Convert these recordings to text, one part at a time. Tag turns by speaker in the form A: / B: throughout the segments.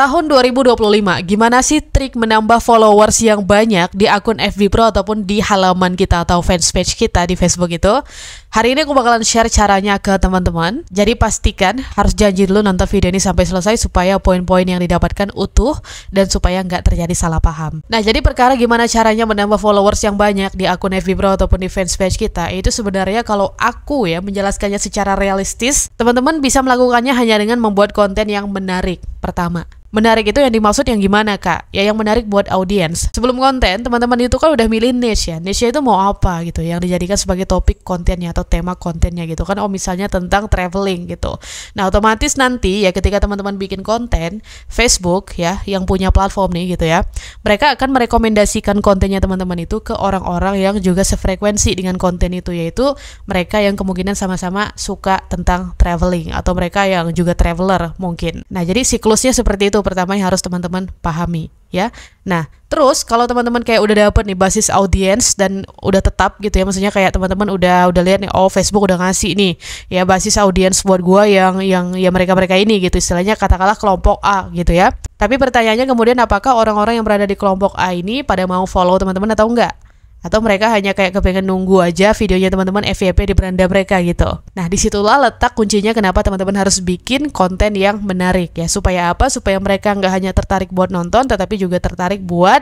A: Tahun 2025, gimana sih trik menambah followers yang banyak di akun FB Pro ataupun di halaman kita atau fanspage kita di Facebook itu? Hari ini aku bakalan share caranya ke teman-teman. Jadi pastikan harus janji dulu nonton video ini sampai selesai supaya poin-poin yang didapatkan utuh dan supaya nggak terjadi salah paham. Nah, jadi perkara gimana caranya menambah followers yang banyak di akun FB Pro ataupun di fanspage kita, itu sebenarnya kalau aku menjelaskannya secara realistis, teman-teman bisa melakukannya hanya dengan membuat konten yang menarik. Pertama, menarik itu yang dimaksud yang gimana, Kak? Ya yang menarik buat audiens. Sebelum konten, teman-teman itu kan udah milih niche ya. Niche itu mau apa gitu, yang dijadikan sebagai topik kontennya atau tema kontennya gitu kan. Oh, misalnya tentang traveling gitu. Nah, otomatis nanti ya ketika teman-teman bikin konten, Facebook ya, yang punya platform nih gitu ya, mereka akan merekomendasikan kontennya teman-teman itu ke orang-orang yang juga sefrekuensi dengan konten itu, yaitu mereka yang kemungkinan sama-sama suka tentang traveling atau mereka yang juga traveler mungkin. Nah, jadi siklusnya seperti itu. Pertama yang harus teman-teman pahami ya. Nah, terus kalau teman-teman kayak udah dapet nih basis audiens dan udah tetap gitu ya, maksudnya kayak teman-teman udah lihat nih, oh Facebook udah ngasih nih ya basis audiens buat gua yang ya mereka-mereka ini gitu, istilahnya katakanlah kelompok A gitu ya. Tapi pertanyaannya kemudian apakah orang-orang yang berada di kelompok A ini pada mau follow teman-teman atau enggak? Atau mereka hanya kayak kepengen nunggu aja videonya teman-teman FYP di beranda mereka gitu. Nah, disitulah letak kuncinya kenapa teman-teman harus bikin konten yang menarik ya. Supaya apa? Supaya mereka nggak hanya tertarik buat nonton, tetapi juga tertarik buat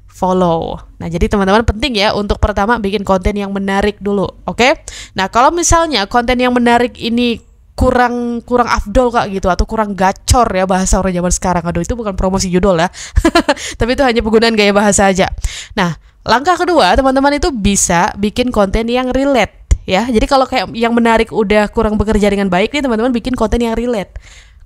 A: follow. Nah, jadi teman-teman penting ya untuk pertama bikin konten yang menarik dulu, oke? Nah, kalau misalnya konten yang menarik ini kurang afdol Kak gitu, atau kurang gacor ya bahasa orang zaman sekarang. Aduh, itu bukan promosi judul ya. Tapi itu hanya penggunaan gaya bahasa aja. Nah, langkah kedua, teman-teman itu bisa bikin konten yang relate ya. Jadi kalau kayak yang menarik udah kurang bekerja dengan baik nih, teman-teman bikin konten yang relate.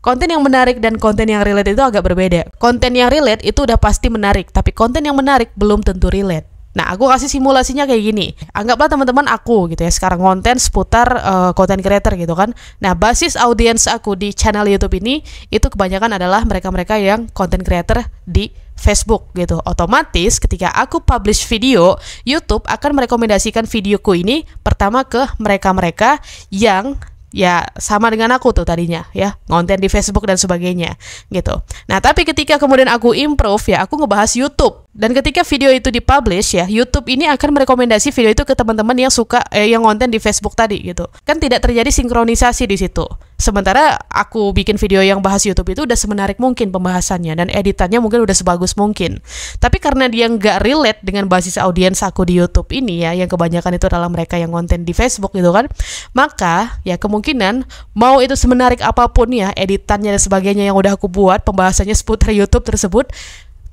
A: Konten yang menarik dan konten yang relate itu agak berbeda. Konten yang relate itu udah pasti menarik, tapi konten yang menarik belum tentu relate. Nah, aku kasih simulasinya kayak gini. Anggaplah teman-teman aku gitu ya, sekarang konten seputar content creator gitu kan. Nah, basis audiens aku di channel YouTube ini itu kebanyakan adalah mereka-mereka yang content creator di Facebook gitu. Otomatis ketika aku publish video, YouTube akan merekomendasikan videoku ini pertama ke mereka-mereka yang ya sama dengan aku tuh tadinya ya, konten di Facebook dan sebagainya gitu. Nah, tapi ketika kemudian aku improve ya, aku ngebahas YouTube, dan ketika video itu dipublish ya, YouTube ini akan merekomendasi video itu ke teman-teman yang suka yang konten di Facebook tadi gitu. Kan tidak terjadi sinkronisasi di situ. Sementara aku bikin video yang bahas YouTube itu udah semenarik mungkin pembahasannya dan editannya mungkin udah sebagus mungkin. Tapi karena dia nggak relate dengan basis audiens aku di YouTube ini ya, yang kebanyakan itu adalah mereka yang konten di Facebook gitu kan, maka ya kemungkinan mau itu semenarik apapun ya editannya dan sebagainya yang udah aku buat, pembahasannya seputar YouTube tersebut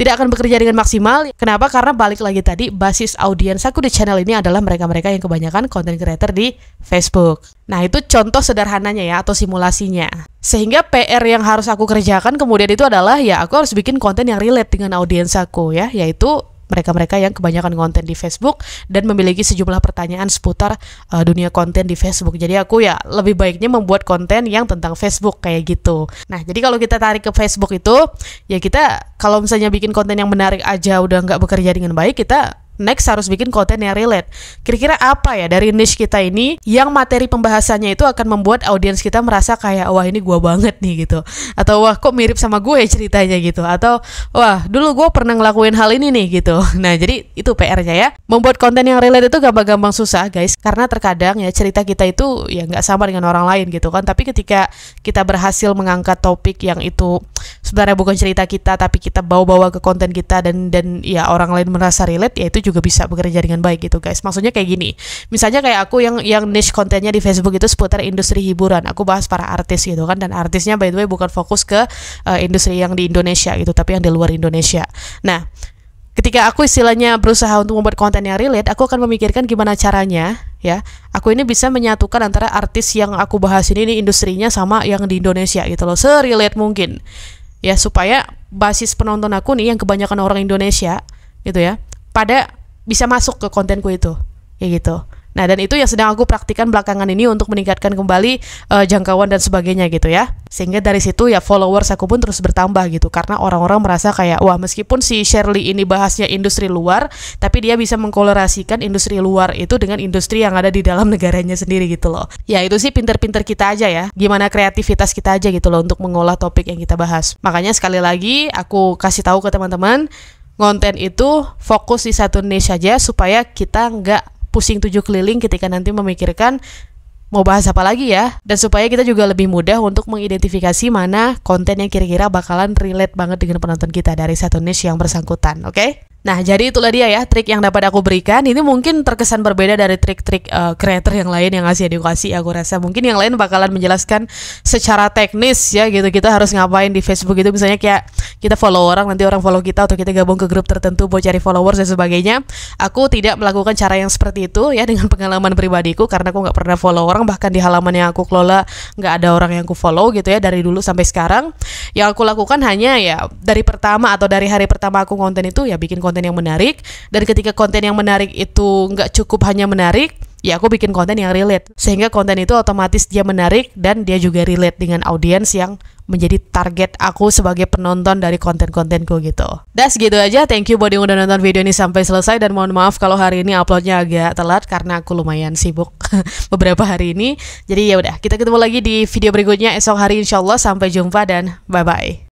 A: tidak akan bekerja dengan maksimal. Kenapa? Karena balik lagi tadi, basis audiens aku di channel ini adalah mereka-mereka yang kebanyakan content creator di Facebook. Nah, itu contoh sederhananya ya, atau simulasinya. Sehingga PR yang harus aku kerjakan kemudian itu adalah ya aku harus bikin konten yang relate dengan audiens aku ya, yaitu mereka-mereka yang kebanyakan konten di Facebook dan memiliki sejumlah pertanyaan seputar dunia konten di Facebook. Jadi aku ya lebih baiknya membuat konten yang tentang Facebook kayak gitu. Nah, jadi kalau kita tarik ke Facebook itu, ya kita kalau misalnya bikin konten yang menarik aja udah nggak bekerja dengan baik, kita next harus bikin konten yang relate. Kira-kira apa ya dari niche kita ini yang materi pembahasannya itu akan membuat audiens kita merasa kayak wah ini gua banget nih gitu, atau wah kok mirip sama gue ceritanya gitu, atau wah dulu gue pernah ngelakuin hal ini nih gitu. Nah, jadi itu PR-nya ya. Membuat konten yang relate itu gampang-gampang susah guys, karena terkadang ya cerita kita itu ya nggak sama dengan orang lain gitu kan. Tapi ketika kita berhasil mengangkat topik yang itu sebenarnya bukan cerita kita, tapi kita bawa-bawa ke konten kita dan ya orang lain merasa relate, ya itu juga bisa bekerja dengan baik gitu guys. Maksudnya kayak gini, misalnya kayak aku yang niche kontennya di Facebook itu seputar industri hiburan, aku bahas para artis gitu kan, dan artisnya by the way bukan fokus ke industri yang di Indonesia gitu, tapi yang di luar Indonesia. Nah, ketika aku istilahnya berusaha untuk membuat konten yang relate, aku akan memikirkan gimana caranya ya aku ini bisa menyatukan antara artis yang aku bahas ini industrinya sama yang di Indonesia gitu loh, se-relate mungkin ya, supaya basis penonton aku nih yang kebanyakan orang Indonesia gitu ya, pada bisa masuk ke kontenku itu, ya gitu. Nah, dan itu yang sedang aku praktikkan belakangan ini untuk meningkatkan kembali jangkauan dan sebagainya gitu ya. Sehingga dari situ ya followers aku pun terus bertambah gitu. Karena orang-orang merasa kayak, wah meskipun si Shirley ini bahasnya industri luar, tapi dia bisa mengkolerasikan industri luar itu dengan industri yang ada di dalam negaranya sendiri gitu loh. Ya itu sih pinter-pinter kita aja ya. Gimana kreativitas kita aja gitu loh untuk mengolah topik yang kita bahas. Makanya sekali lagi aku kasih tahu ke teman-teman, konten itu fokus di satu niche aja supaya kita nggak pusing tujuh keliling ketika nanti memikirkan mau bahas apa lagi ya, dan supaya kita juga lebih mudah untuk mengidentifikasi mana konten yang kira-kira bakalan relate banget dengan penonton kita dari satu niche yang bersangkutan, oke? Nah, jadi itulah dia ya trik yang dapat aku berikan. Ini mungkin terkesan berbeda dari trik-trik creator yang lain yang ngasih edukasi. Aku rasa mungkin yang lain bakalan menjelaskan secara teknis ya gitu. Kita harus ngapain di Facebook itu, misalnya kayak kita follow orang, nanti orang follow kita, atau kita gabung ke grup tertentu buat cari followers dan sebagainya. Aku tidak melakukan cara yang seperti itu ya dengan pengalaman pribadiku, karena aku nggak pernah follow orang. Bahkan di halaman yang aku kelola nggak ada orang yang aku follow gitu ya dari dulu sampai sekarang. Yang aku lakukan hanya ya dari pertama atau dari hari pertama aku konten itu ya bikin konten yang menarik, dan ketika konten yang menarik itu nggak cukup hanya menarik, ya aku bikin konten yang relate, sehingga konten itu otomatis dia menarik dan dia juga relate dengan audiens yang menjadi target aku sebagai penonton dari konten-kontenku gitu. Das gitu aja, thank you buat yang udah nonton video ini sampai selesai, dan mohon maaf kalau hari ini uploadnya agak telat karena aku lumayan sibuk beberapa hari ini. Jadi ya udah, kita ketemu lagi di video berikutnya esok hari insyaallah. Sampai jumpa dan bye bye.